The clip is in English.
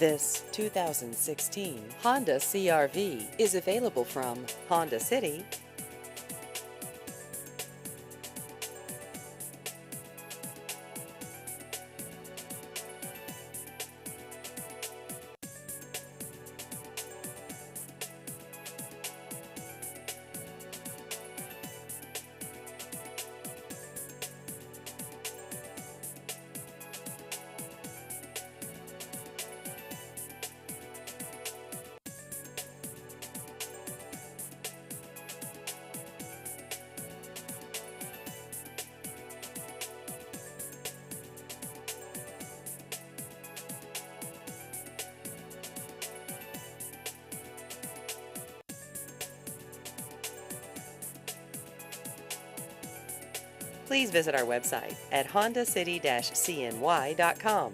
This 2016 Honda CR-V is available from Honda City. Please visit our website at hondacity-cny.com.